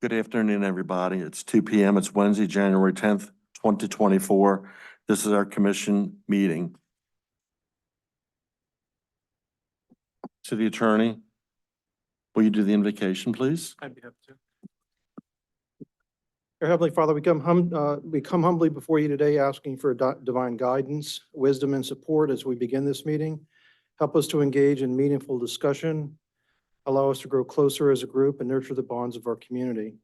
Good afternoon, everybody. It's 2 p.m. It's Wednesday, January 10th, 2024. This is our commission meeting. City Attorney, will you do the invocation, please? I'd be happy to. Our Heavenly Father, we come humbly before you today, asking for divine guidance, wisdom, and support as we begin this meeting. Help us to engage in meaningful discussion. Allow us to grow closer as a group and nurture the bonds of our community.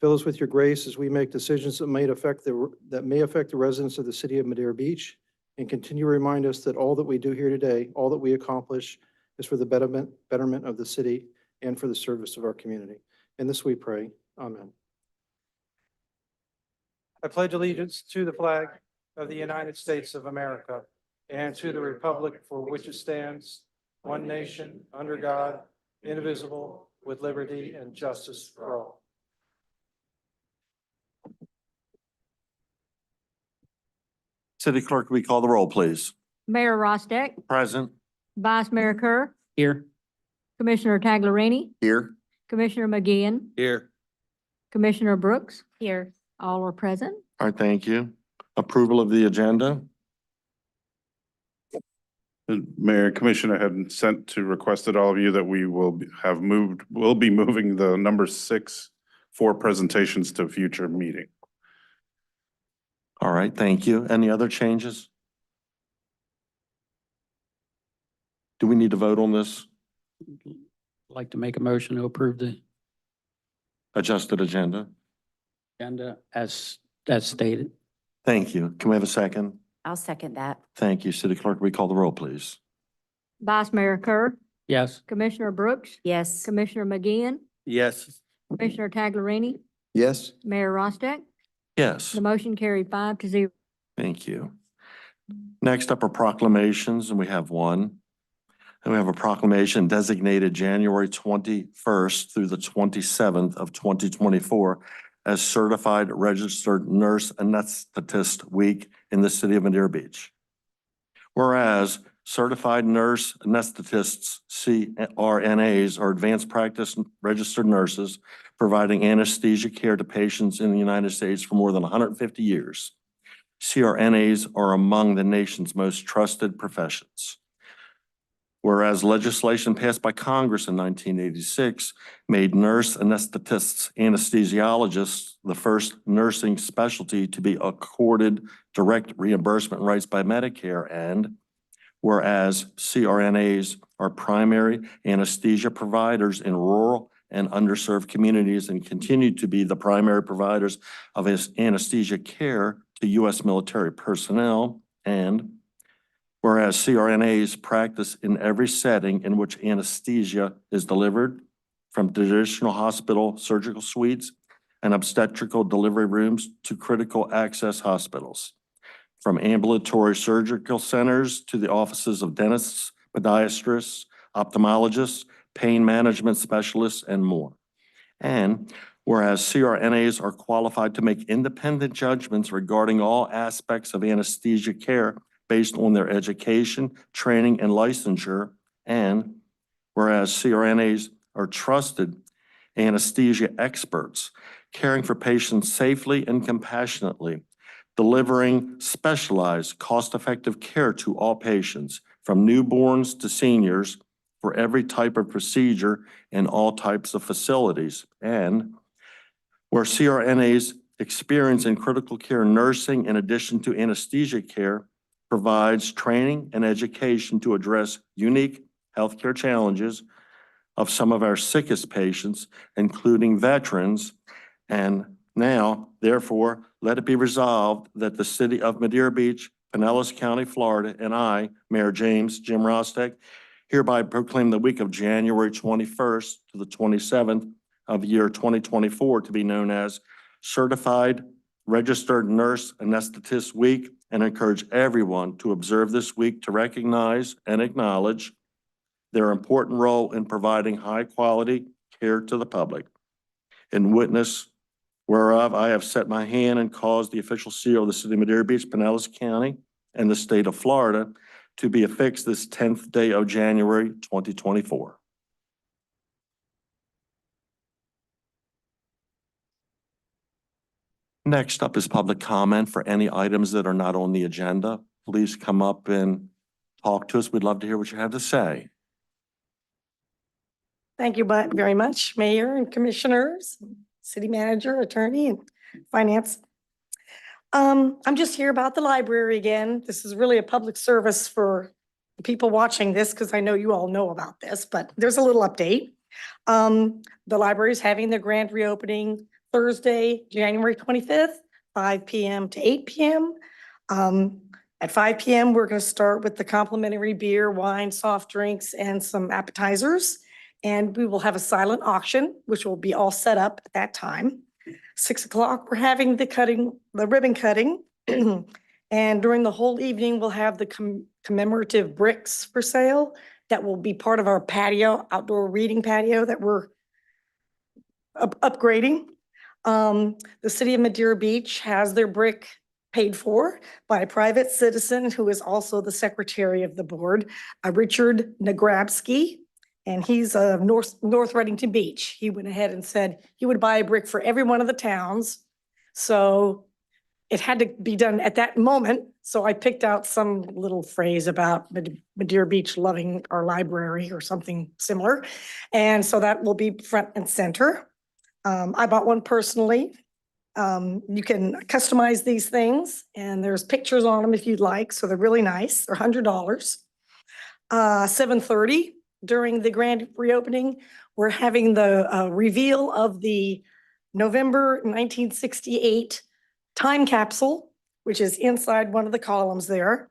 Fill us with your grace as we make decisions that may affect the residents of the city of Madeira Beach, and continue to remind us that all that we do here today, all that we accomplish, is for the betterment of the city and for the service of our community. In this we pray. Amen. I pledge allegiance to the flag of the United States of America and to the republic for which it stands, one nation, under God, indivisible, with liberty and justice for all. City Clerk, will we call the roll, please? Mayor Rostick, Present. Vice Mayor Kerr, Here. Commissioner Taglerini, Here. Commissioner McGeehan, Here. Commissioner Brooks. Here. All are present. All right, thank you. Approval of the agenda. Mayor, Commissioner had sent to requested all of you that we will be moving the number 6 for presentations to future meeting. All right, thank you. Any other changes? Do we need to vote on this Like to make a motion to approve the adjusted agenda? agenda as stated. Thank you. Can we have a second? I'll second that. Thank you. City Clerk, will we call the roll, please? Vice Mayor Kerr, Yes. Commissioner Brooks, Yes. Commissioner McGeehan, Yes. Commissioner Taglerini, Yes. Mayor Rostick. Yes. The motion carried 5-0. Thank you. Next up are proclamations, and we have one. And we have a proclamation designated January 21st through the 27th of 2024 as Certified Registered Nurse Anesthetist Week in the city of Madeira Beach. Whereas Certified Nurse Anesthetists, CRNAs, are advanced practice registered nurses providing anesthesia care to patients in the United States for more than 150 years. CRNAs are among the nation's most trusted professions. Whereas legislation passed by Congress in 1986 made nurse anesthetists, anesthesiologists, the first nursing specialty to be accorded direct reimbursement rights by Medicare, and whereas CRNAs are primary anesthesia providers in rural and underserved communities and continue to be the primary providers of anesthesia care to U.S. military personnel, and whereas CRNAs practice in every setting in which anesthesia is delivered, from traditional hospital surgical suites and obstetrical delivery rooms to critical access hospitals, from ambulatory surgical centers to the offices of dentists, podiatrists, ophthalmologists, pain management specialists, and more. And whereas CRNAs are qualified to make independent judgments regarding all aspects of anesthesia care based on their education, training, and licensure, and whereas CRNAs are trusted anesthesia experts, caring for patients safely and compassionately, delivering specialized, cost-effective care to all patients, from newborns to seniors, for every type of procedure in all types of facilities, and where CRNAs experience in critical care nursing in addition to anesthesia care provides training and education to address unique healthcare challenges of some of our sickest patients, including veterans. And now, therefore, let it be resolved that the city of Madeira Beach, Pinellas County, Florida, and I, Mayor Jim Rostick, hereby proclaim the week of January 21st to the 27th of year 2024 to be known as Certified Registered Nurse Anesthetist Week, and encourage everyone to observe this week to recognize and acknowledge their important role in providing high-quality care to the public. In witness whereof, I have set my hand and caused the official seal of the city of Madeira Beach, Pinellas County, and the state of Florida to be affixed this 10th day of January, 2024. Next up is public comment for any items that are not on the agenda. Please come up and talk to us. We'd love to hear what you have to say. Thank you very much, Mayor and Commissioners, City Manager, Attorney, and Finance. I'm just here about the library again. This is really a public service for the people watching this because I know you all know about this, but there's a little update. The library is having their grand reopening Thursday, January 25th, 5 p.m. to 8 p.m. At 5 p.m., we're going to start with the complimentary beer, wine, soft drinks, and some appetizers. And we will have a silent auction, which will be all set up at that time. 6 o'clock, we're having the ribbon cutting. And during the whole evening, we'll have the commemorative bricks for sale that will be part of our patio, outdoor reading patio that we're upgrading. The city of Madeira Beach has their brick paid for by a private citizen who is also the secretary of the board, Richard Nagrabsky. And he's of North Reddington Beach. He went ahead and said he would buy a brick for every one of the towns. So it had to be done at that moment. So I picked out some little phrase about Madeira Beach loving our library or something similar. And so that will be front and center. I bought one personally. You can customize these things and there's pictures on them if you'd like. So they're really nice. They're $100. 7:30 during the grand reopening, we're having the reveal of the November 1968 time capsule, which is inside one of the columns there.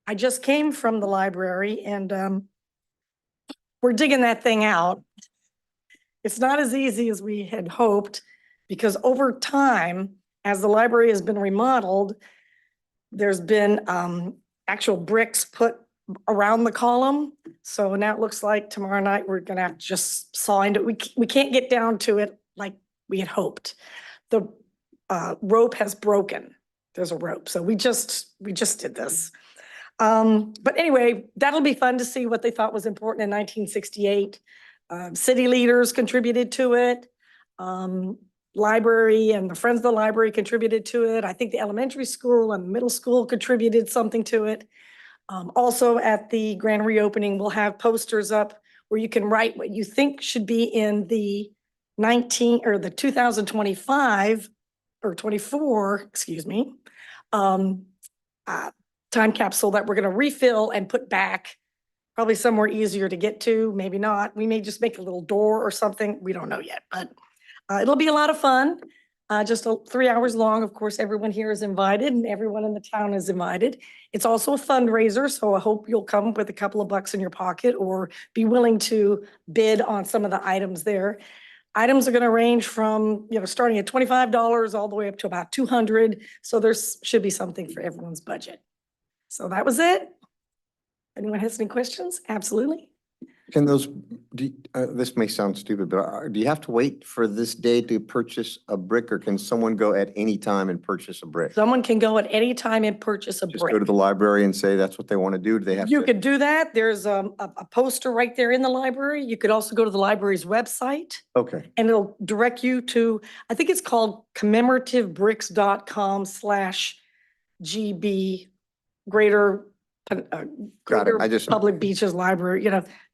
I just came from the library and we're digging that thing out. It's not as easy as we had hoped because over time, as the library has been remodeled, there's been actual bricks put around the column. So now it looks like tomorrow night we're gonna have to just saw into it. We can't get down to it like we had hoped. The rope has broken. There's a rope. So we just did this. But anyway, that'll be fun to see what they thought was important in 1968. City leaders contributed to it. Library and the Friends of the Library contributed to it. I think the elementary school and middle school contributed something to it. Also at the grand reopening, we'll have posters up where you can write what you think should be in the 2025 or 24, excuse me, time capsule that we're going to refill and put back probably somewhere easier to get to, maybe not. We may just make a little door or something. We don't know yet, but it'll be a lot of fun. Just 3 hours long. Of course, everyone here is invited and everyone in the town is invited. It's also a fundraiser, so I hope you'll come with a couple of bucks in your pocket or be willing to bid on some of the items there. Items are going to range from, starting at $25 all the way up to about $200. So there should be something for everyone's budget. So that was it. Anyone has any questions? Absolutely. Can those, this may sound stupid, but do you have to wait for this day to purchase a brick or can someone go at any time and purchase a brick? Someone can go at any time and purchase a Just brick. go to the library and say that's what they want to do? Do they have You to? could do that. There's a poster right there in the library. You could also go to the library's website Okay, and it'll direct you to, I think it's called commemorativebricks.com/GB Greater got it. I just, Public Beaches Library,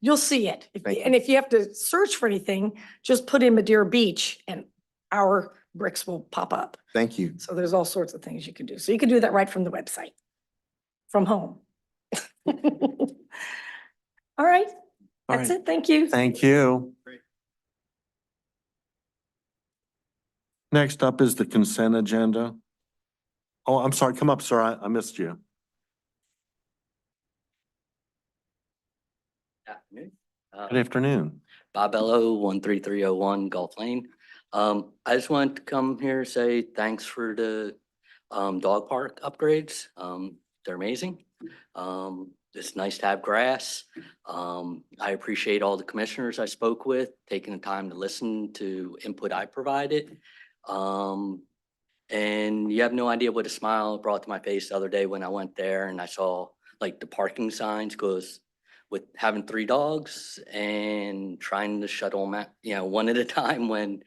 you'll see it. Thank you. And if you have to search for anything, just put in Madeira Beach and our bricks will pop up. thank you. So there's all sorts of things you can do. So you can do that right from the website, from home. All right, All that's right. it. Thank you. Thank you. Next up is the consent agenda. Oh, I'm sorry. Come up, sir. I missed you. Afternoon. Good afternoon. Bob Ello, 13301 Gulf Lane. I just wanted to come here and say thanks for the dog park upgrades. They're amazing. It's nice to have grass. I appreciate all the commissioners I spoke with, taking the time to listen to input I provided. And you have no idea what a smile it brought to my face the other day when I went there and I saw like the parking signs, because with having 3 dogs and trying to shuttle them out, one at a time when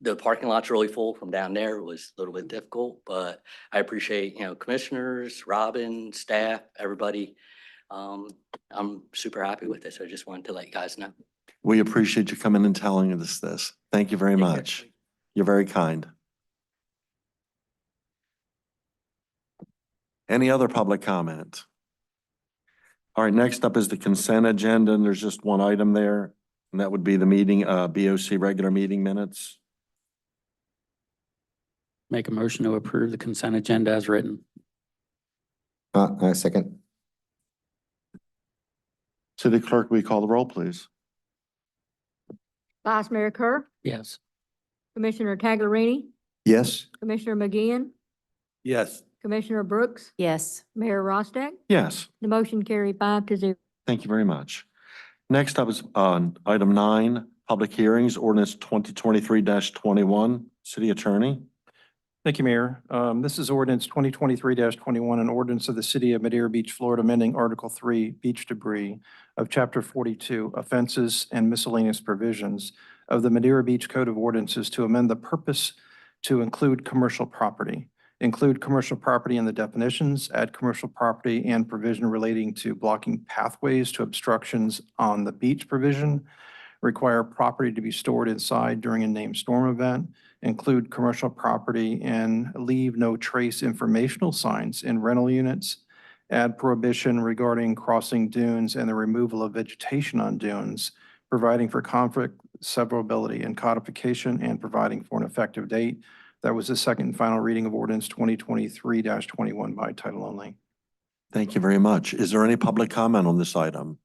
the parking lot's really full from down there. It was a little bit difficult, but I appreciate, commissioners, Robin, staff, everybody. I'm super happy with this. I just wanted to let you guys know. We appreciate you coming and telling us this. Thank you very Take care. much. You're very kind. Any other public comment? All right, next up is the consent agenda, and there's just one item there, and that would be the meeting, BOC regular meeting minutes. Make a motion to approve the consent agenda as written. Second. City Clerk, will you call the roll, please? Vice Mayor Kerr, Yes. Commissioner Taglerini, Yes. Commissioner McGeehan, Yes. Commissioner Brooks, Yes. Mayor Rostick. Yes. The motion carried 5-0. Thank you very much. Next up is on item 9, public hearings, ordinance 2023-21. City Attorney. Thank you, Mayor. This is ordinance 2023-21, an ordinance of the City of Madeira Beach, Florida, amending Article 3, Beach Debris of Chapter 42, Offenses and Miscellaneous Provisions of the Madeira Beach Code of Ordinances to amend the purpose to include commercial property. Include commercial property in the definitions, add commercial property and provision relating to blocking pathways to obstructions on the beach provision, require property to be stored inside during a named storm event, include commercial property and leave no trace informational signs in rental units, add prohibition regarding crossing dunes and the removal of vegetation on dunes, providing for conflict severability and codification, and providing for an effective date. That was the second and final reading of ordinance 2023-21 by title only. Thank you very much. Is there any public comment on this item?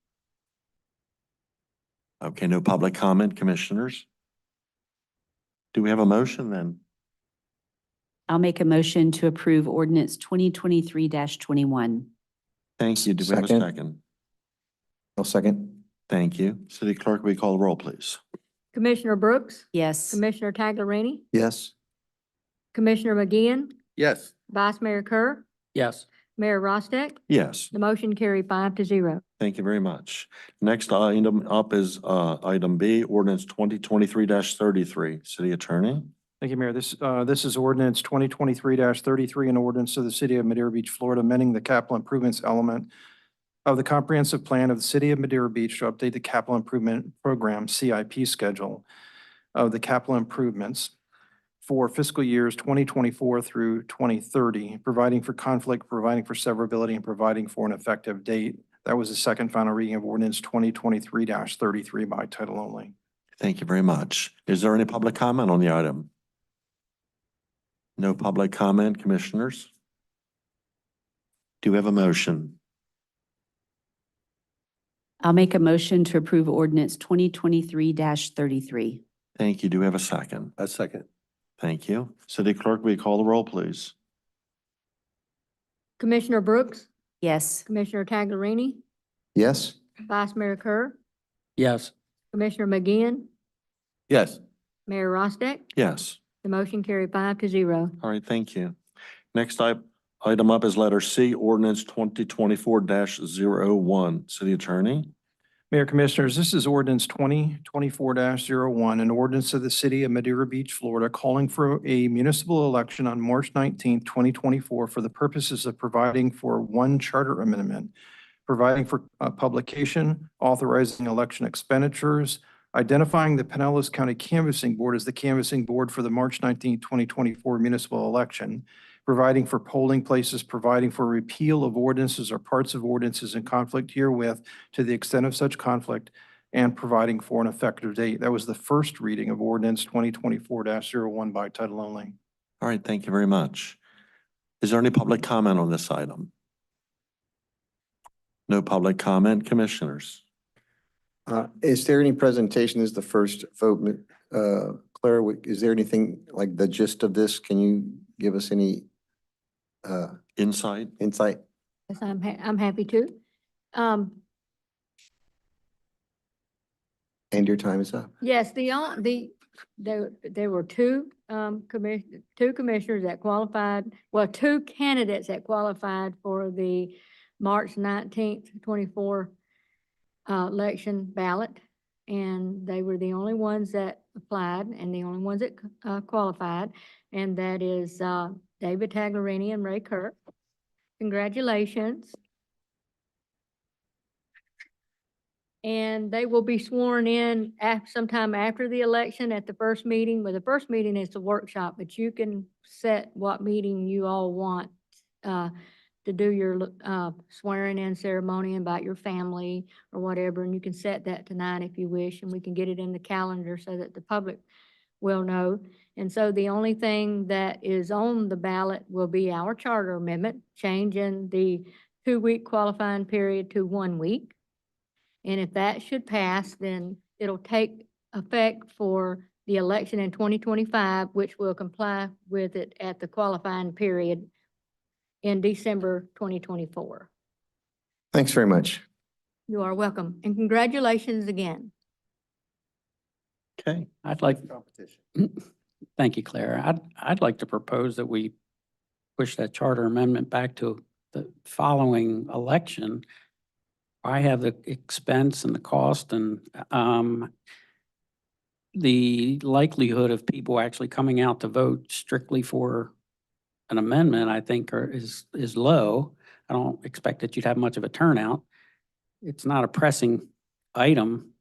Okay, no public comment, commissioners. Do we have a motion then? I'll make a motion to approve ordinance 2023-21. Thank you. Do we have a Second. second? No second. Thank you. City Clerk, will you call the roll, please? Commissioner Brooks, Yes. Commissioner Taglerini, Yes. Commissioner McGeehan, Yes. Vice Mayor Kerr, Yes. Mayor Rostick. Yes. The motion carried 5-0. Thank you very much. Next item up is item B, ordinance 2023-33. City Attorney. Thank you, Mayor. This is ordinance 2023-33, an ordinance of the City of Madeira Beach, Florida, amending the capital improvements element of the comprehensive plan of the City of Madeira Beach to update the capital improvement program CIP schedule of the capital improvements for fiscal years 2024 through 2030, providing for conflict, providing for severability, and providing for an effective date. That was the second final reading of ordinance 2023-33 by title only. Thank you very much. Is there any public comment on the item? No public comment, commissioners? Do we have a motion? I'll make a motion to approve ordinance 2023-33. Thank you. Do we have a second? A second. Thank you. City Clerk, will you call the roll, please? Commissioner Brooks, Yes. Commissioner Taglerini, Yes. Vice Mayor Kerr, Yes. Commissioner McGeehan, Yes. Mayor Rostick. Yes. The motion carried 5-0. All right, thank you. Next item up is letter C, ordinance 2024-01. City Attorney. Mayor Commissioners, this is ordinance 2024-01, an ordinance of the City of Madeira Beach, Florida, calling for a municipal election on March 19th, 2024 for the purposes of providing for one charter amendment, providing for publication, authorizing election expenditures, identifying the Pinellas County Canvassing Board as the canvassing board for the March 19th, 2024 municipal election, providing for polling places, providing for repeal of ordinances or parts of ordinances in conflict herewith to the extent of such conflict, and providing for an effective date. That was the first reading of ordinance 2024-01 by title only. All right, thank you very much. Is there any public comment on this item? No public comment, commissioners? Is there any presentation? This is the first vote. Claire, is there anything like the gist of this? Can you give us any Insight? insight? Yes, I'm happy to. And your time is up. Yes, there were two commissioners that qualified, well, two candidates that qualified for the March 19th, 24 election ballot. and they were the only ones that applied and the only ones that qualified. And that is David Taglerini and Ray Kirk. Congratulations. And they will be sworn in sometime after the election at the first meeting. Well, the first meeting is the workshop, but you can set what meeting you all want to do your swearing in ceremony, invite your family or whatever, and you can set that tonight if you wish, and we can get it in the calendar so that the public will know. And so the only thing that is on the ballot will be our charter amendment, changing the 2-week qualifying period to 1 week. And if that should pass, then it'll take effect for the election in 2025, which will comply with it at the qualifying period in December 2024. Thanks very much. You are welcome, and congratulations again. Okay, I'd like, thank you, Clara. I'd like to propose that we push that charter amendment back to the following election. I have the expense and the cost and the likelihood of people actually coming out to vote strictly for an amendment, I think is low. I don't expect that you'd have much of a turnout. It's not a pressing item.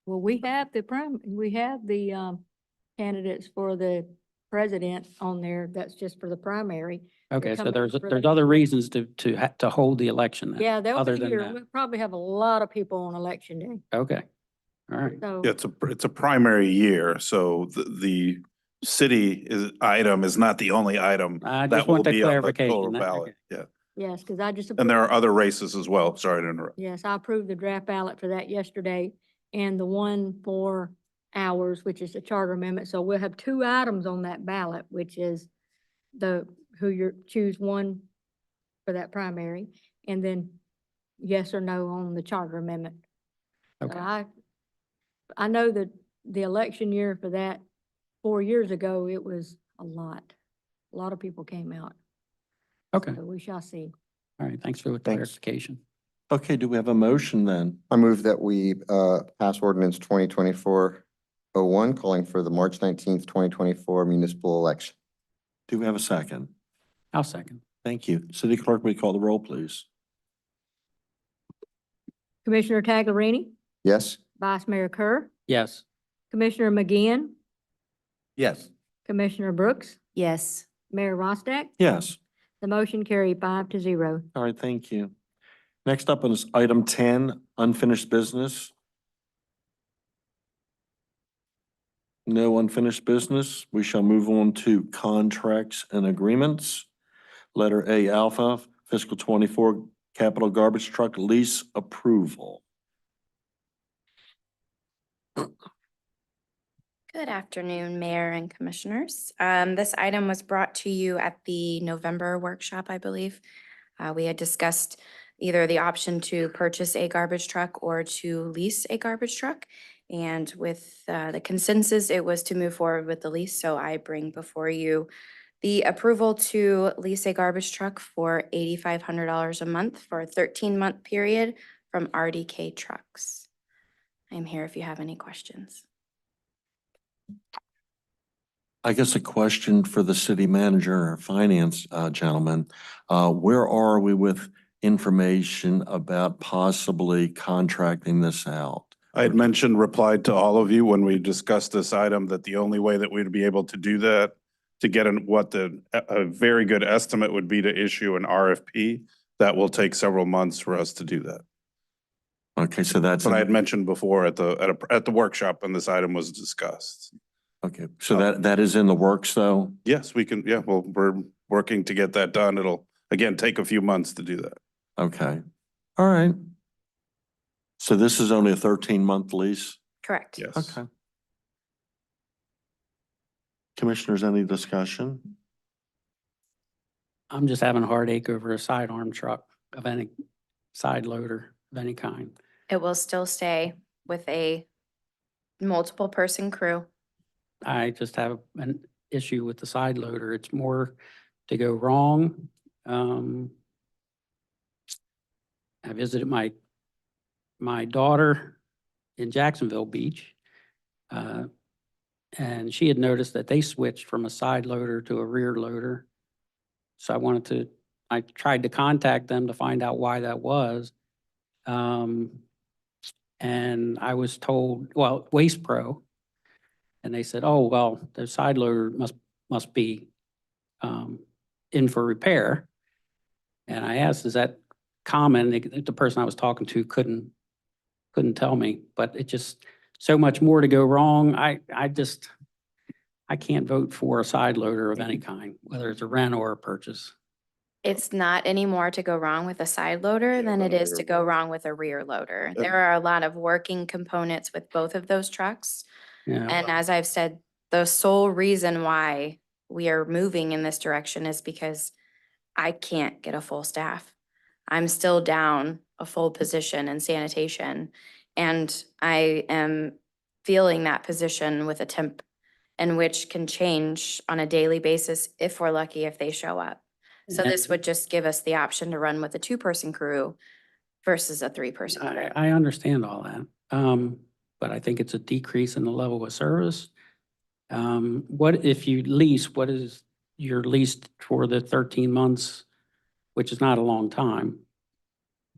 Well, we have the candidates for the president on there. That's just for the primary. Okay, so coming there's for the- other reasons to hold the election then. Yeah, they'll other be than here. that. We'll probably have a lot of people on election day. Okay, all right. So, Yeah, it's a primary year, so the city item is not the only item I that just will want the be on the clarification. total That- ballot. okay. Yeah, yes, because I just. and there are approved- other races as well. Sorry to interrupt. Yes, I approved the draft ballot for that yesterday and the one for ours, which is the charter amendment. So we'll have 2 items on that ballot, which is choose one for that primary, and then yes or no on the charter amendment. So Okay. I know that the election year for that 4 years ago, it was a lot. A lot of people came out. Okay, So we shall see. all right. Thanks for the Thanks. clarification. okay, do we have a motion then? I move that we pass ordinance 2024-01, calling for the March 19th, 2024 municipal election. Do we have a second? I'll second. Thank you. City Clerk, will you call the roll, please? Commissioner Taglerini, Yes? Vice Mayor Kerr, Yes. Commissioner McGinn, Yes. Commissioner Brooks, Yes. Mayor Rostack. Yes. The motion carried 5-0. All right, thank you. Next up is item 10, unfinished business. No unfinished business. We shall move on to contracts and agreements. Letter A Alpha, fiscal 24 capital garbage truck lease approval. Good afternoon, Mayor and Commissioners. This item was brought to you at the November workshop, I believe. We had discussed either the option to purchase a garbage truck or to lease a garbage truck. And with the consensus, it was to move forward with the lease. So I bring before you the approval to lease a garbage truck for $8,500 a month for a 13-month period from RDK Trucks. I'm here if you have any questions. I guess a question for the city manager or finance gentleman. Where are we with information about possibly contracting this out? I had mentioned, replied to all of you when we discussed this item, that the only way that we'd be able to do that, to get a very good estimate would be to issue an RFP. That will take several months for us to do that. Okay, so that's, But I had mentioned before at the workshop when this item was discussed. okay, so that is in the works though? Yes, we can, yeah, well, we're working to get that done. It'll, again, take a few months to do that. Okay, all right. So this is only a 13-month lease? Correct. Yes. Okay. Commissioners, any discussion? I'm just having a heartache over a sidearm truck of any side loader of any kind. It will still stay with a multiple person crew. I just have an issue with the side loader. It's more to go wrong. I visited my daughter in Jacksonville Beach. And she had noticed that they switched from a side loader to a rear loader. So I tried to contact them to find out why that was. And I was told, well, Waste Pro, and they said, oh, well, the side loader must be in for repair. And I asked, is that common? The person I was talking to couldn't tell me, but it just, so much more to go wrong. I can't vote for a side loader of any kind, whether it's a rent or a purchase. It's not any more to go wrong with a side loader Yeah, than the it is rear to go loader. wrong with a rear loader. There are a lot of working components with both of those trucks. Yeah, And as I've said, the sole reason why we are moving in this direction is because I can't get a full staff. I'm still down a full position in sanitation. And I am feeling that position with a temp, and which can change on a daily basis if we're lucky, if they show up. So this would just give us the option to run with a 2-person crew versus a 3-person crew. I understand all that. But I think it's a decrease in the level of service. What if you lease, what is your lease for the 13 months, which is not a long time?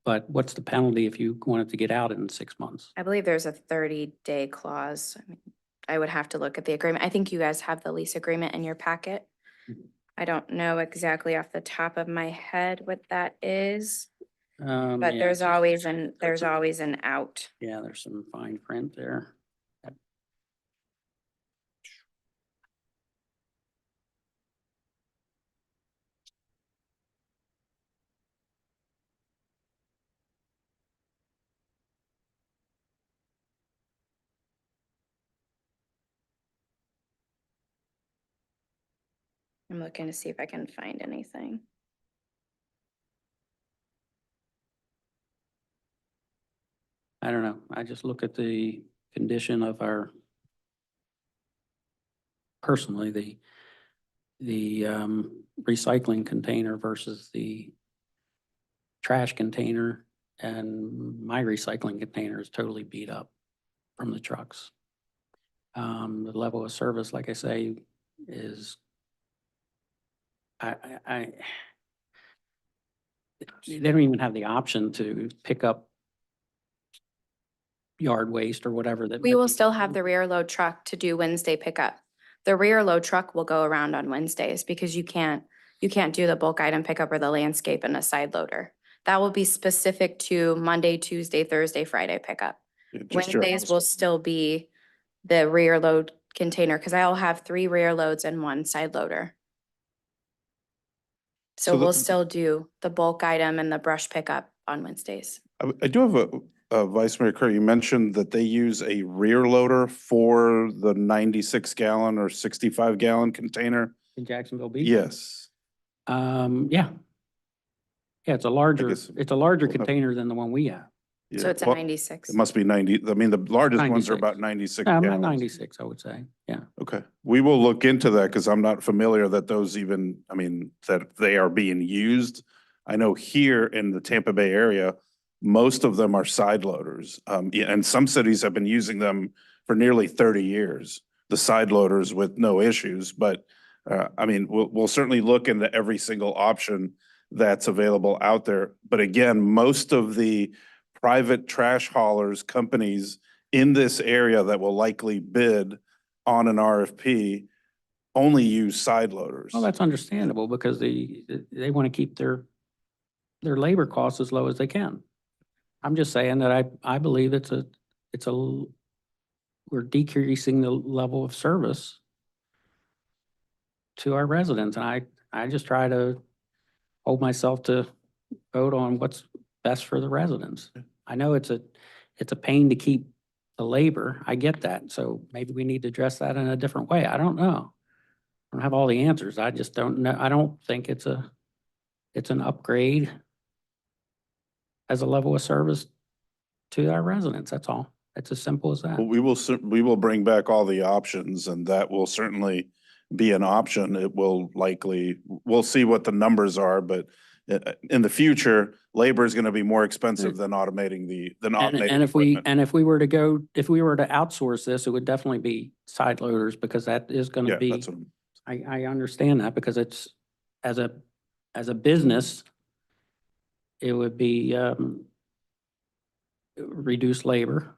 But what's the penalty if you wanted to get out in 6 months? I believe there's a 30-day clause. I mean, I would have to look at the agreement. I think you guys have the lease agreement in your packet. I don't know exactly off the top of my head what that is, but Yeah, there's always an out. yeah, there's some fine print there. I'm looking to see if I can find anything. I don't know. I just look at the condition of our, personally, the recycling container versus the trash container, and my recycling container is totally beat up from the trucks. The level of service, like I say, is they don't even have the option to pick up yard waste or whatever that. We might will be- still have the rear load truck to do Wednesday pickup. The rear load truck will go around on Wednesdays because you can't do the bulk item pickup or the landscape in a side loader. That will be specific to Monday, Tuesday, Thursday, Friday pickup. Just your Wednesdays will still be the rear load container, because I'll have 3 rear loads and 1 side loader. So So we'll the- still do the bulk item and the brush pickup on Wednesdays. I do have a Vice Mayor Kerr, you mentioned that they use a rear loader for the 96-gallon or 65-gallon container. In Jacksonville Beach? Yes. Yeah. Yeah, it's a larger guess- container than the one we have. So Yeah. it's a Well, 96. It must be 90, I mean, the largest ones are 96. about 96 I'm at gallons. 96, I would say. Yeah. Okay, we will look into that because I'm not familiar that those even, I mean, that they are being used. I know here in the Tampa Bay area, most of them are side loaders. Yeah, and some cities have been using them for nearly 30 years, the side loaders with no issues. But I mean, we'll certainly look into every single option that's available out there. But again, most of the private trash haulers, companies in this area that will likely bid on an RFP only use side loaders. Well, that's understandable because they want to keep their labor costs as low as they can. I'm just saying that I believe we're decreasing the level of service to our residents. And I just try to hold myself to vote on what's best for the residents. I know it's a pain to keep the labor. I get that. So maybe we need to address that in a different way. I don't know. I don't have all the answers. I just don't know. I don't think it's an upgrade as a level of service to our residents. That's all. It's as simple as that. Well, we will bring back all the options and that will certainly be an option. It will likely, we'll see what the numbers are, but in the future, labor is going to be more expensive than automating And automating if we, equipment. and if we were to go, if we were to outsource this, it would definitely be side loaders because that is going Yeah, to be, that's what, I understand that because it's, as a business, it would be, reduce labor,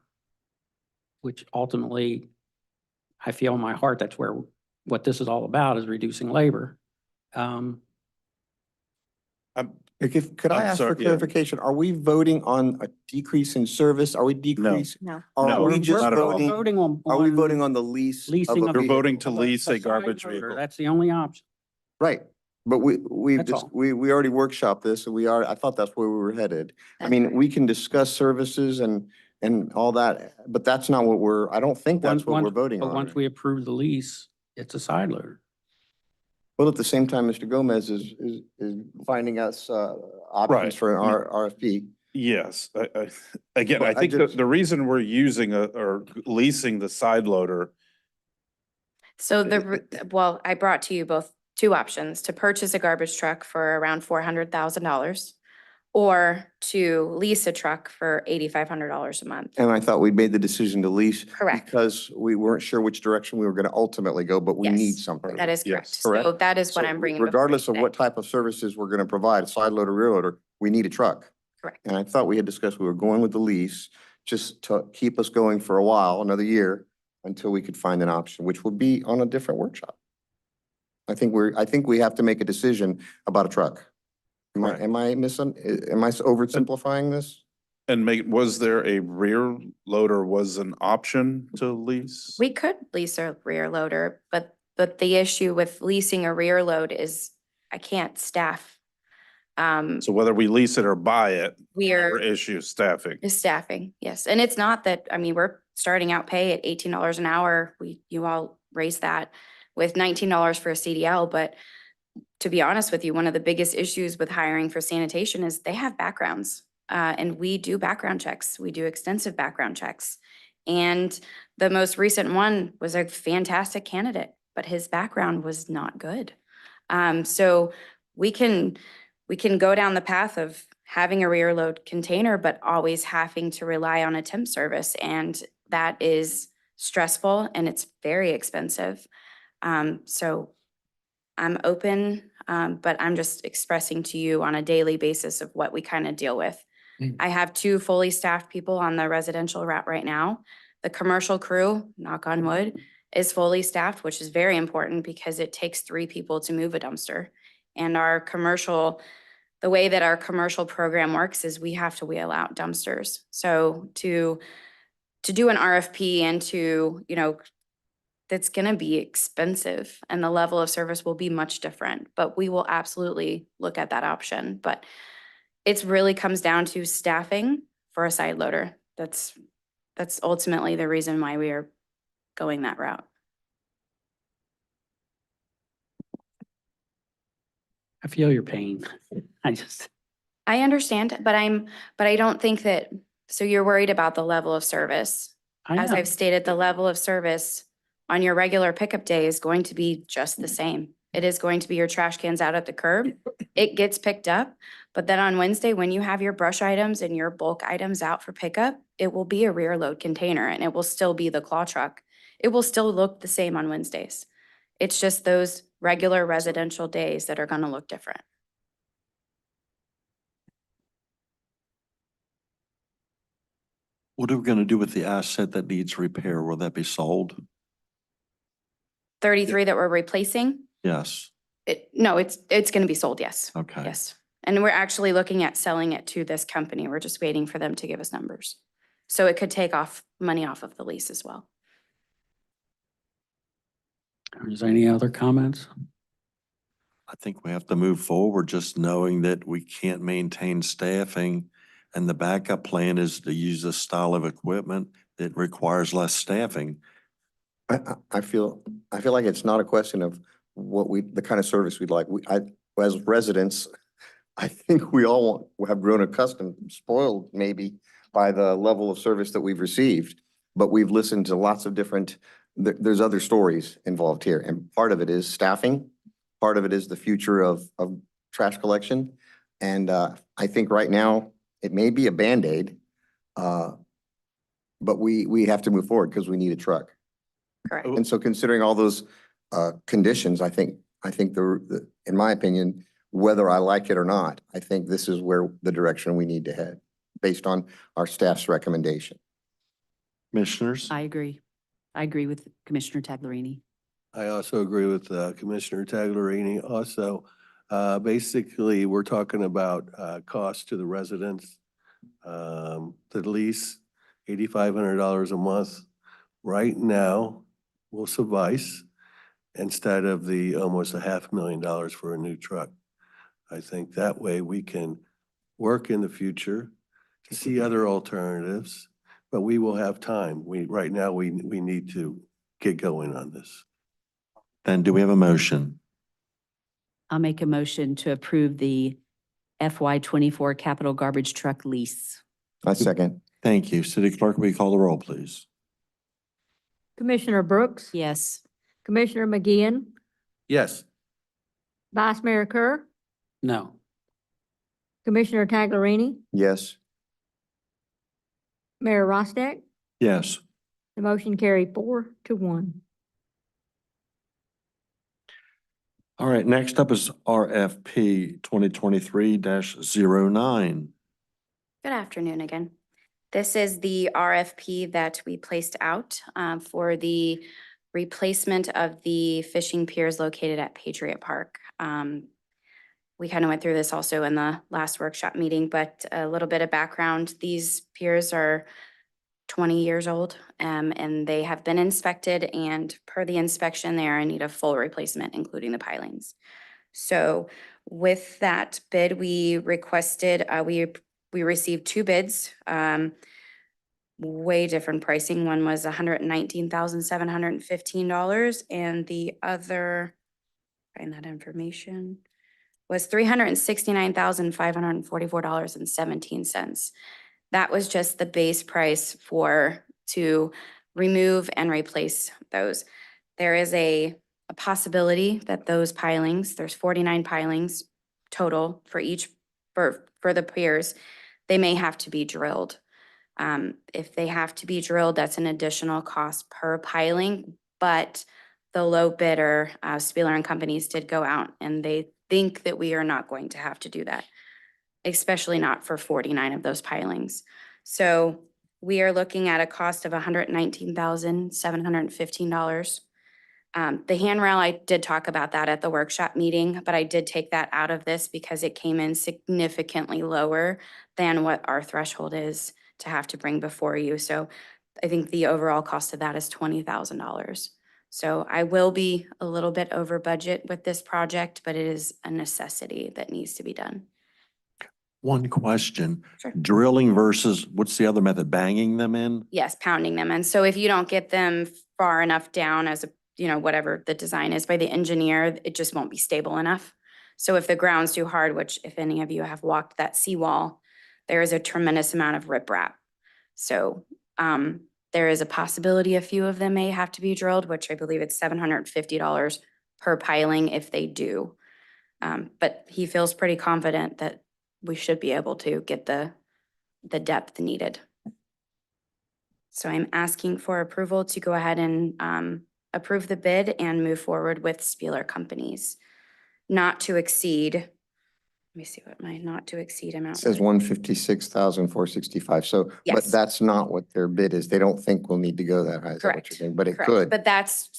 which ultimately, I feel in my heart, that's where, what this is all about is reducing labor. Could I I'm ask sorry, for yeah. clarification? Are we voting on a decrease in service? Are we decreasing? No. Are No, we just not at all. voting? Voting on. Are we voting on the lease? leasing a of You're vehicle? voting to lease a side garbage loader. vehicle. That's the only option. Right, but we've That's just, all. we already workshopped this, and I thought that's where we were headed. I That's mean, correct. we can discuss services and all that, but that's not what I don't think that's what we're voting But once on. we approve the lease, it's a side loader. Well, at the same time, Mr. Gomez is finding us, options Right. for an I mean, RFP. Yes, again, But I I think just- the reason we're using or leasing the side loader, So well, I brought to you both two options, to purchase a garbage truck for around $400,000 or to lease a truck for $8,500 a month. And I thought we'd made the decision to lease. Correct. Because we weren't sure which direction we were gonna ultimately go, but we Yes, need something. That is Yes. correct. Correct. So that is what So I'm bringing. before you regardless of today. what type of services we're gonna provide, side loader, rear loader, we need a truck. Correct. And I thought we had discussed we were going with the lease just to keep us going for a while, another year, until we could find an option, which would be on a different workshop. I think we have to make a decision about a truck. Am Correct. am I oversimplifying this? and was there a rear loader was an option to lease? We could lease a rear loader, but the issue with leasing a rear load is I can't staff. So whether we lease it or buy it, We our are issue is staffing. is staffing, yes. And it's not that, I mean, we're starting out pay at $18 an hour. You all raised that with $19 for a CDL, but to be honest with you, one of the biggest issues with hiring for sanitation is they have backgrounds. And we do background checks. We do extensive background checks. And the most recent one was a fantastic candidate, but his background was not good. So we can go down the path of having a rear load container, but always having to rely on a temp service. And that is stressful and it's very expensive. So I'm open, but I'm just expressing to you on a daily basis of what we kind of deal with. I have 2 fully staffed people on the residential route right now. The commercial crew, knock on wood, is fully staffed, which is very important because it takes 3 people to move a dumpster. And the way that our commercial program works is we have to wheel out dumpsters. So to do an RFP and that's gonna be expensive and the level of service will be much different, but we will absolutely look at that option. But it's really comes down to staffing for a side loader. That's ultimately the reason why we are going that route. I feel your pain. I understand, but I don't think that, so you're worried about the level of service. As am. I've stated, the level of service on your regular pickup day is going to be just the same. It is going to be your trash cans out at the curb. It gets picked up. But then on Wednesday, when you have your brush items and your bulk items out for pickup, it will be a rear load container and it will still be the claw truck. It will still look the same on Wednesdays. It's just those regular residential days that are gonna look different. What are we going to do with the asset that needs repair? Will that be sold? 33 that we're replacing, Yes. no, it's gonna be sold, yes. Okay. Yes. And we're actually looking at selling it to this company. We're just waiting for them to give us numbers. So it could take money off of the lease as well. Is there any other comments? I think we have to move forward just knowing that we can't maintain staffing. And the backup plan is to use a style of equipment that requires less staffing. I feel like it's not a question of the kind of service we'd like. As residents, I think we all have grown accustomed, spoiled maybe by the level of service that we've received. But we've listened to lots of different, there's other stories involved here. And part of it is staffing. Part of it is the future of trash collection. And I think right now, it may be a Band-Aid, but we have to move forward because we need a truck. Correct. And so considering all those conditions, I think in my opinion, whether I like it or not, I think this is where the direction we need to head, based on our staff's recommendation. Commissioners? I agree. I agree with Commissioner Taglerini. I also agree with Commissioner Taglerini. Also, basically, we're talking about cost to the residents. The lease, $8,500 a month right now will suffice instead of the almost $500,000 for a new truck. I think that way we can work in the future to see other alternatives, but we will have time. Right now, we need to get going on this. Then do we have a motion? I'll make a motion to approve the FY '24 capital garbage truck lease. I second. Thank you. City Clerk, will you call the roll, please? Commissioner Brooks? Yes. Commissioner McGeehan? Yes. Vice Mayor Kerr? No. Commissioner Taglerini? Yes. Mayor Rostick? Yes. The motion carried 4-1. All right, next up is RFP 2023-09. Good afternoon again. This is the RFP that we placed out for the replacement of the fishing piers located at Patriot Park. We kind of went through this also in the last workshop meeting, but a little bit of background. These piers are 20 years old and they have been inspected, and per the inspection, they are in need of full replacement, including the pilings. So with that bid, we requested, we received 2 bids, way different pricing. One was $119,715 and the other, find that information, was $369,544.17. That was just the base price to remove and replace those. There is a possibility that those pilings, there's 49 pilings total for each, for the piers, they may have to be drilled. If they have to be drilled, that's an additional cost per piling, but the low bidder, Spieler and Companies, did go out and they think that we are not going to have to do that, especially not for 49 of those pilings. So we are looking at a cost of $119,715. The handrail, I did talk about that at the workshop meeting, but I did take that out of this because it came in significantly lower than what our threshold is to have to bring before you. So I think the overall cost of that is $20,000. So I will be a little bit over budget with this project, but it is a necessity that needs to be done. One question. Sure. Drilling versus, what's the other method? Banging them in? Yes, pounding them. And so if you don't get them far enough down as a, whatever the design is by the engineer, it just won't be stable enough. So if the ground's too hard, which if any of you have walked that seawall, there is a tremendous amount of riprap. So there is a possibility a few of them may have to be drilled, which I believe it's $750 per piling if they do. But he feels pretty confident that we should be able to get the depth needed. So I'm asking for approval to go ahead and approve the bid and move forward with Spieler Companies. Not to exceed, let me see what my not to exceed It amount. says was. 156,465. So, but Yes. that's not what their bid is. They don't think we'll need to go that high. Is that what Correct. you're saying? But it Correct. could. But that's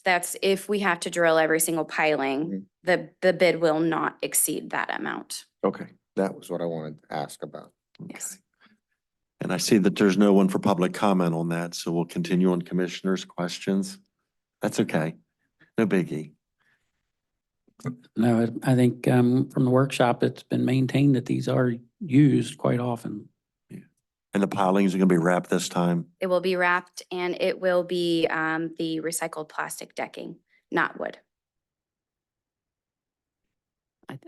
if we have to drill every single piling, the bid will not exceed that amount. Okay, that was what I wanted to ask about. Yes. And I see that there's no one for public comment on that, so we'll continue on commissioners' questions. That's okay. No biggie. No, I think from the workshop, it's been maintained that these are used quite often. And the pilings are gonna be wrapped this time? It will be wrapped and it will be the recycled plastic decking, not wood.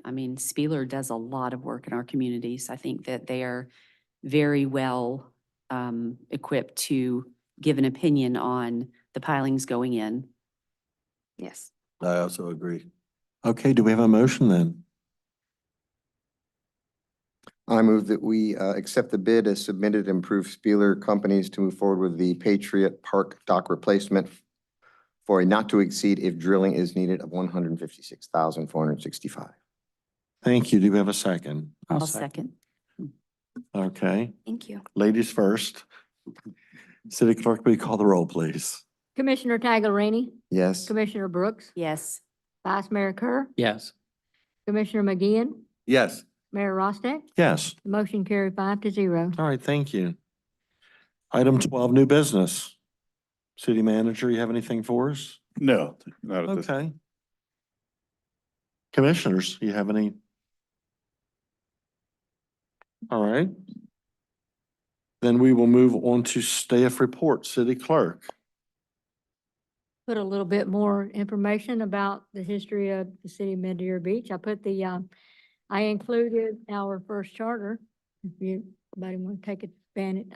I mean, Spieler does a lot of work in our communities. I think that they are very well equipped to give an opinion on the pilings going in. Yes. I also agree. Okay, do we have a motion then? I move that we accept the bid as submitted and approve Spieler Companies to move forward with the Patriot Park dock replacement for a not to exceed if drilling is needed of $156,465. Thank you. Do we have a second? I'll second. Okay, Thank you. ladies first. City Clerk, will you call the roll, please? Commissioner Taglerini, Yes. Commissioner Brooks, Yes. Vice Mayor Kerr, Yes. Commissioner McGeehan, Yes. Mayor Rostick. Yes. The motion carried 5-0. All right, thank you. Item 12, new business. City Manager, you have anything for us? No, not at this. Okay. Commissioners, you have any? All right. Then we will move on to staff report, City Clerk. Put a little bit more information about the history of the city of Mid-Deer Beach. I put I included our first charter. If anybody want to take advantage,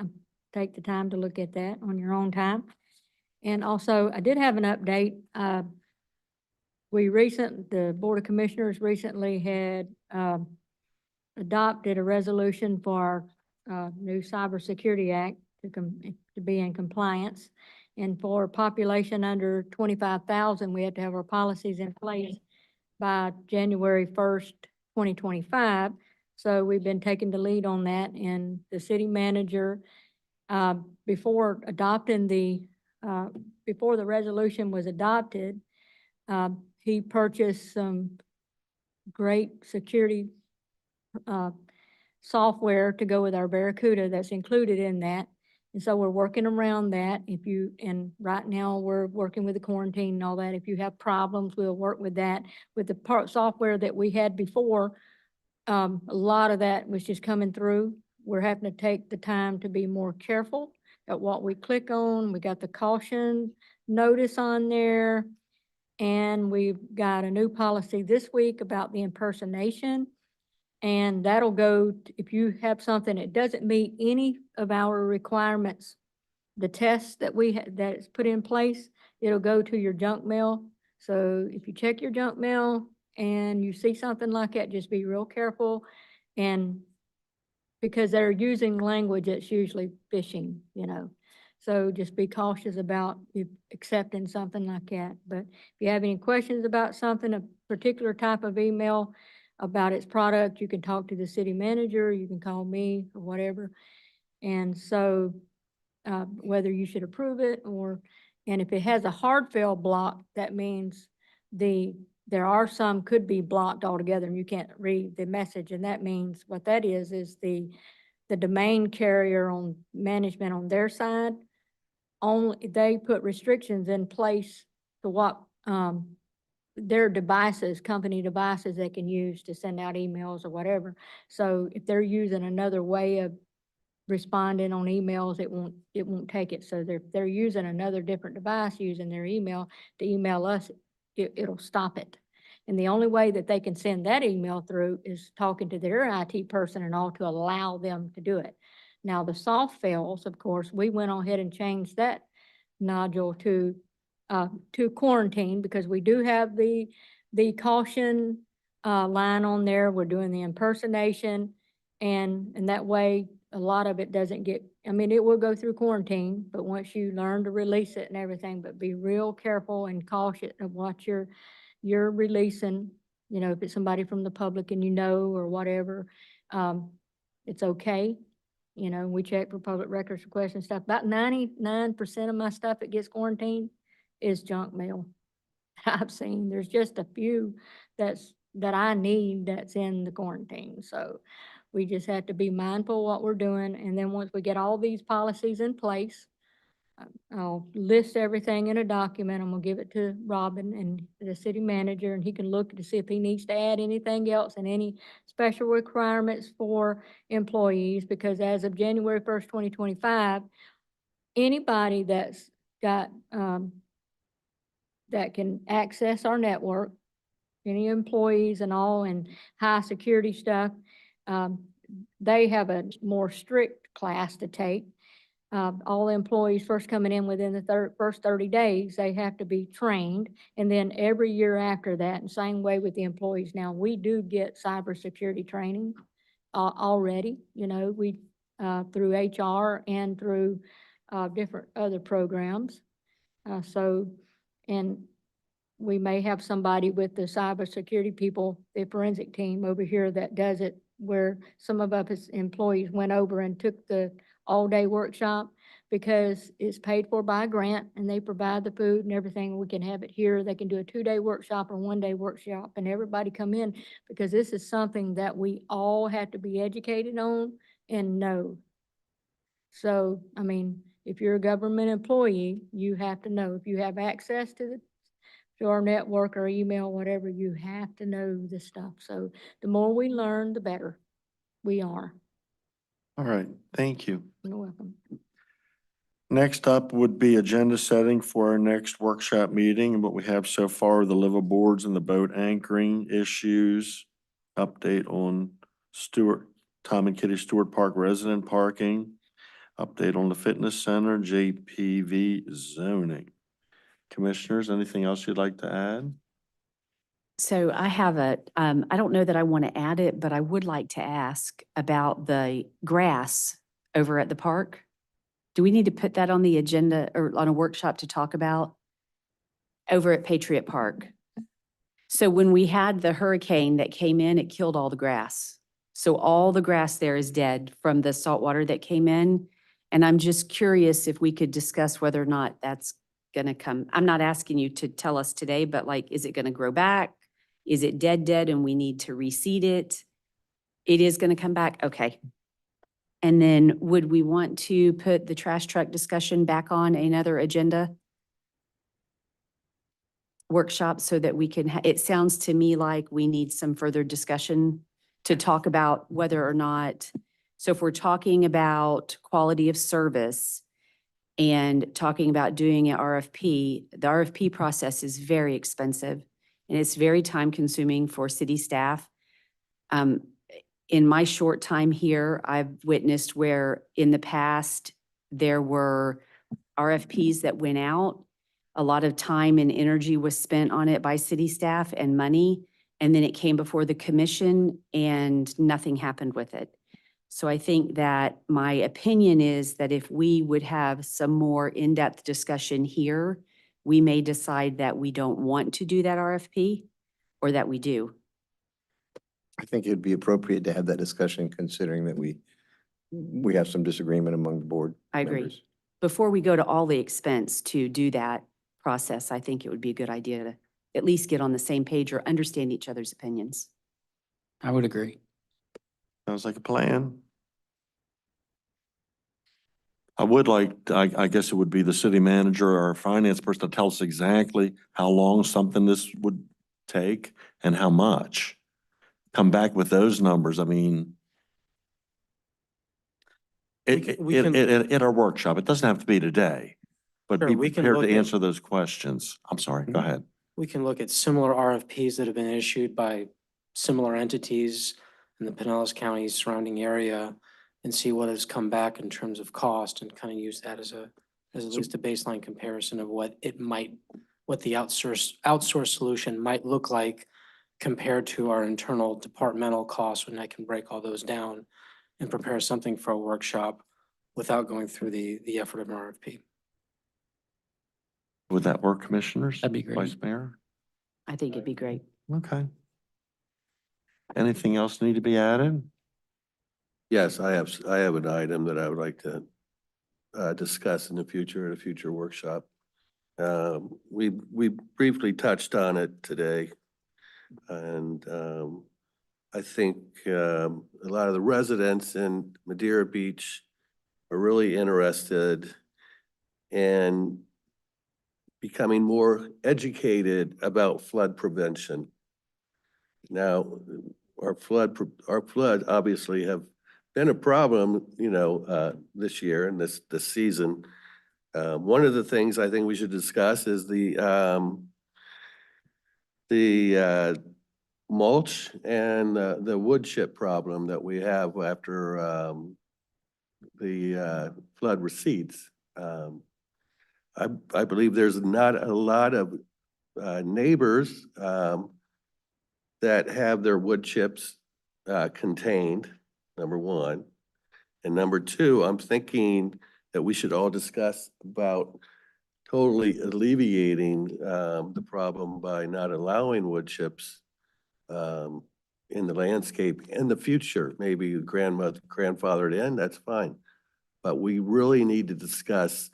take the time to look at that on your own time. And also, I did have an update. The Board of Commissioners recently had adopted a resolution for our new Cybersecurity Act to be in compliance. And for population under 25,000, we have to have our policies in place by January 1st, 2025. So we've been taking the lead on that, and the city manager, before the resolution was adopted, he purchased some great security software to go with our Barracuda that's included in that. And so we're working around that. And right now we're working with the quarantine and all that. If you have problems, we'll work with that. With the software that we had before, a lot of that was just coming through. We're having to take the time to be more careful at what we click on. We got the caution notice on there. And we've got a new policy this week about the impersonation. And that'll go, if you have something that doesn't meet any of our requirements, the tests that that's put in place, it'll go to your junk mail. So if you check your junk mail and you see something like that, just be real careful. And because they're using language that's usually phishing, So just be cautious about accepting something like that. But if you have any questions about something, a particular type of email about its product, you can talk to the city manager, you can call me or whatever. And so whether you should approve it and if it has a hard fail block, that means there are some could be blocked altogether and you can't read the message. And that means what that is the domain carrier on management on their side, only they put restrictions in place to what their devices, company devices they can use to send out emails or whatever. So if they're using another way of responding on emails, it won't take it. So they're using another different device using their email to email us, it'll stop it. And the only way that they can send that email through is talking to their IT person and all to allow them to do it. Now, the soft fails, of course, we went ahead and changed that nodule to quarantine because we do have the caution line on there. We're doing the impersonation, and that way a lot of it doesn't get. I mean, it will go through quarantine, but once you learn to release it and everything, but be real careful and cautious of what you're releasing. If it's somebody from the public and or whatever, it's okay. We check for public records requests and stuff. About 99% of my stuff that gets quarantined is junk mail. I've seen, there's just a few that I need that's in the quarantine. So we just have to be mindful of what we're doing. And then once we get all these policies in place, I'll list everything in a document. I'm gonna give it to Robin and the city manager, and he can look to see if he needs to add anything else and any special requirements for employees, because as of January 1st, 2025, anybody that's got, that can access our network, any employees and all, and high security stuff, they have a more strict class to take. All employees first coming in within the first 30 days, they have to be trained. And then every year after that, and same way with the employees now, we do get cybersecurity training already, we, through HR and through, different other programs. So, and we may have somebody with the cybersecurity people, the forensic team over here that does it, where some of us employees went over and took the all-day workshop because it's paid for by a grant and they provide the food and everything. We can have it here. They can do a 2-day workshop or 1-day workshop and everybody come in because this is something that we all have to be educated on and know. So, I mean, if you're a government employee, you have to know. If you have access to our network or email, whatever, you have to know this stuff. So the more we learn, the better we are. All right, thank you. You're welcome. Next up would be agenda setting for our next workshop meeting. And what we have so far, the liveaboards and the boat anchoring issues, update on Tom and Kitty Stewart Park resident parking, update on the fitness center, JPV zoning. Commissioners, anything else you'd like to add? So I have I don't know that I want to add it, but I would like to ask about the grass over at the park. Do we need to put that on the agenda or on a workshop to talk about over at Patriot Park? So when we had the hurricane that came in, it killed all the grass. So all the grass there is dead from the salt water that came in. And I'm just curious if we could discuss whether or not that's going to come. I'm not asking you to tell us today, but like, is it going to grow back? Is it dead and we need to reseed it? It is going to come back? Okay. And then would we want to put the trash truck discussion back on another agenda workshop so that we can, it sounds to me like we need some further discussion to talk about whether or not, so if we're talking about quality of service and talking about doing an RFP, the RFP process is very expensive and it's very time consuming for city staff. In my short time here, I've witnessed where in the past there were RFPs that went out. A lot of time and energy was spent on it by city staff and money. And then it came before the commission and nothing happened with it. So I think that my opinion is that if we would have some more in-depth discussion here, we may decide that we don't want to do that RFP or that we do. I think it'd be appropriate to have that discussion considering that we have some disagreement among the board. I agree. members. Before we go to all the expense to do that process, I think it would be a good idea to at least get on the same page or understand each other's opinions. I would agree. Sounds like a plan. I would like, I guess it would be the city manager or our finance person to tell us exactly how long something this would take and how much. Come back with those numbers. I mean, We can- at our workshop, it doesn't have to be today, but Sure, be we can prepared look to at- answer those questions. I'm sorry, go ahead. We can look at similar RFPs that have been issued by similar entities in the Pinellas County surrounding area and see what has come back in terms of cost and kind of use that as at least a baseline comparison of what the outsource solution might look like compared to our internal departmental costs, when I can break all those down and prepare something for a workshop without going through the effort of an RFP. Would that work, commissioners? That'd be great. Vice Mayor? I think it'd be great. Okay. Anything else need to be added? Yes, I have an item that I would like to discuss in the future at a future workshop. We briefly touched on it today. And I think a lot of the residents in Madeira Beach are really interested in becoming more educated about flood prevention. Now, our flood obviously have been a problem, this year and this season. One of the things I think we should discuss is the mulch and the wood chip problem that we have after the flood recedes. I believe there's not a lot of neighbors that have their wood chips contained. number one. And number two, I'm thinking that we should all discuss about totally alleviating the problem by not allowing wood chips in the landscape in the future. Maybe grandfathered in, that's fine. But we really need to discuss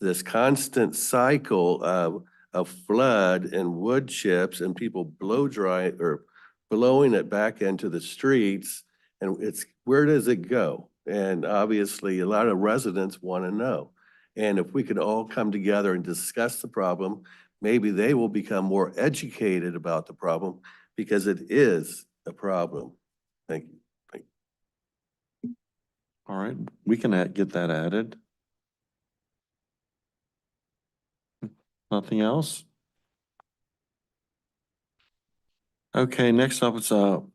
this constant cycle of flood and wood chips and people blow dry or blowing it back into the streets. And it's, where does it go? And obviously, a lot of residents want to know. And if we could all come together and discuss the problem, maybe they will become more educated about the problem because it is a problem. Thank you. All right, we can get that added. Nothing else? Okay, next up is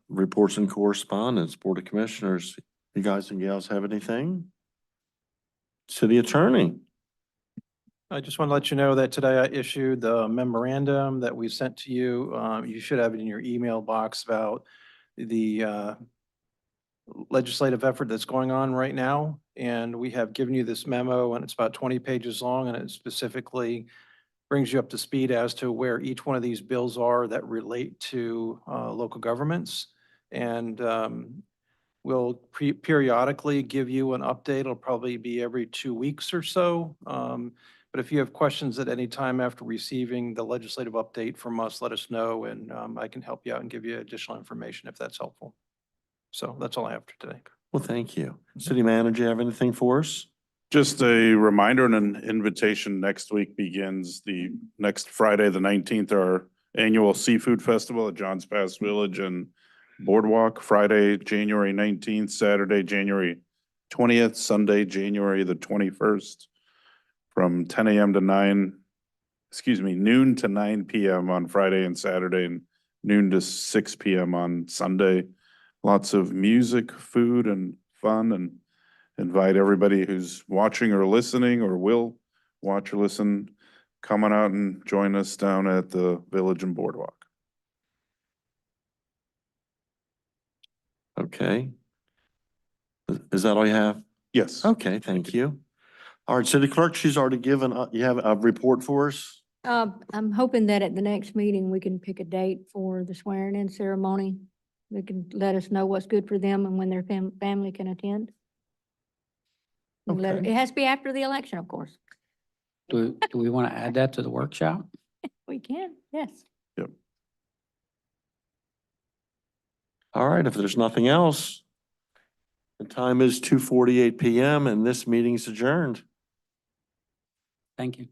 reports and correspondence, Board of Commissioners. You guys and gals have anything? City Attorney. I just want to let you know that today I issued the memorandum that we sent to you. You should have it in your email box about the legislative effort that's going on right now. And we have given you this memo, and it's about 20 pages long, and it specifically brings you up to speed as to where each one of these bills are that relate to local governments. And we'll periodically give you an update. It'll probably be every 2 weeks or so. But if you have questions at any time after receiving the legislative update from us, let us know, and I can help you out and give you additional information if that's helpful. So that's all I have for today. Well, thank you. City Manager, have anything for us? Just a reminder and an invitation, next week begins the next Friday, the 19th, our annual seafood festival at Johns Pass Village and Boardwalk, Friday, January 19th, Saturday, January 20th, Sunday, January the 21st, from 10 a.m. to noon to 9 p.m. on Friday and Saturday, and noon to 6 p.m. on Sunday. Lots of music, food, and fun, and invite everybody who's watching or listening or will watch or listen, come on out and join us down at the Village and Boardwalk. Okay. Is that all you have? Yes. Okay, thank you. All right, City Clerk, she's already given, you have a report for us? I'm hoping that at the next meeting, we can pick a date for the swearing in ceremony. They can let us know what's good for them and when their family can attend. Okay. It has to be after the election, of course. Do we want to add that to the workshop? We can, yes. All right, if there's nothing else, the time is 2:48 p.m. and this meeting's adjourned. Thank you.